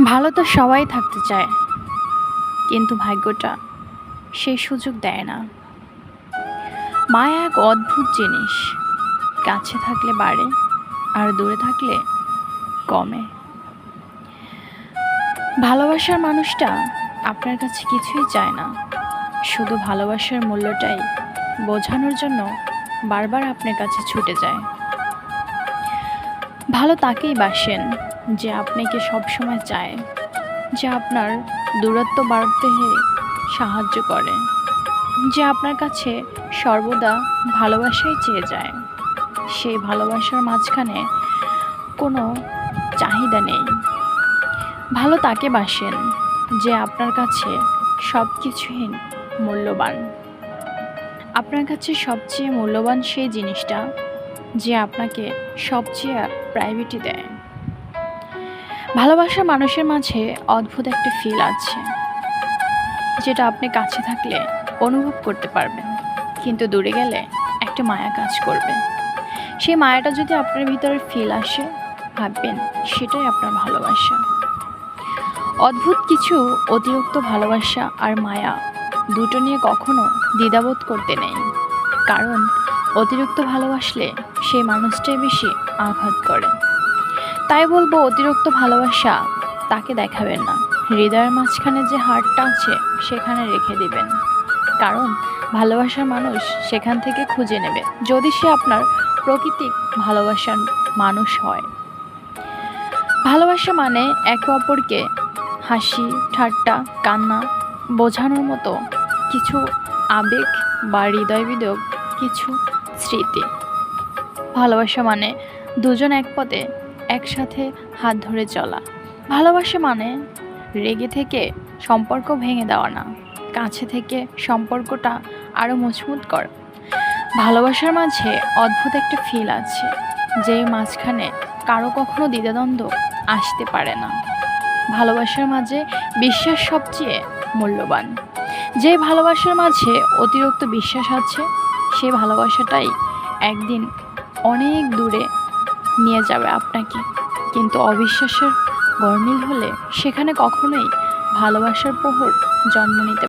ভালো তো সবাই থাকতে চায়, কিন্তু ভাগ্যটা সেই সুযোগ দেয় না। মায়া এক অদ্ভুত জিনিস, কাছে থাকলে বাড়ে আর দূরে থাকলে কমে। ভালোবাসার মানুষটা আপনার কাছে কিছুই চায় না, শুধু ভালোবাসার মূল্যটাই বোঝানোর জন্য বারবার আপনার কাছে ছুটে যায়। ভালো তাকেই বাসেন যে আপনাকে সবসময় চায়, যে আপনার দূরত্ব বাড়তে সাহায্য করে, যে আপনার কাছে সর্বদা ভালোবাসাই চেয়ে যায়। সেই ভালোবাসার মাঝখানে কোনো চাহিদা নেই। ভালো তাকে বাসেন যে আপনার কাছে সব কিছুই মূল্যবান। আপনার কাছে সবচেয়ে মূল্যবান সেই জিনিসটা যে আপনাকে সবচেয়ে প্রায়োরিটি দেয়। ভালোবাসার মানুষের মাঝে অদ্ভুত একটা ফিল আছে, যেটা আপনি কাছে থাকলে অনুভব করতে পারবেন, কিন্তু দূরে গেলে একটা মায়া কাজ করবে। সেই মায়াটা যদি আপনার ভিতরে ফিল আসে, ভাববেন সেটাই আপনার ভালোবাসা। অদ্ভুত কিছু, অতিরিক্ত ভালোবাসা আর মায়া দুটো নিয়ে কখনো দ্বিধাবোধ করতে নেই, কারণ অতিরিক্ত ভালোবাসলে সেই মানুষটাই বেশি আঘাত করে। তাই বলবো, অতিরিক্ত ভালোবাসা তাকে দেখাবেন না। হৃদয়ের মাঝখানে যে হাড়টা আছে সেখানে রেখে দিবেন, কারণ ভালোবাসার মানুষ সেখান থেকে খুঁজে নেবে, যদি সে আপনার প্রকৃতিক ভালোবাসার মানুষ হয়। ভালোবাসা মানে একে অপরকে হাসি, ঠাট্টা, কান্না বোঝানোর মতো কিছু আবেগ বা হৃদয় বিদক কিছু স্মৃতি। ভালোবাসা মানে দুজন এক পথে একসাথে হাত ধরে চলা। ভালোবাসা মানে রেগে থেকে সম্পর্ক ভেঙে দেওয়া না, কাছে থেকে সম্পর্কটা আরও মজবুত করা। ভালোবাসার মাঝে অদ্ভুত একটা ফিল আছে, যেই মাঝখানে কারো কখনো দ্বিধাদ্বন্দ্ব আসতে পারে না। ভালোবাসার মাঝে বিশ্বাস সবচেয়ে মূল্যবান। যে ভালোবাসার মাঝে অতিরিক্ত বিশ্বাস আছে, সেই ভালোবাসাটাই একদিন অনেক দূরে নিয়ে যাবে আপনাকে। কিন্তু অবিশ্বাসের গরমিল হলে সেখানে কখনোই ভালোবাসার প্রহর জন্ম নিতে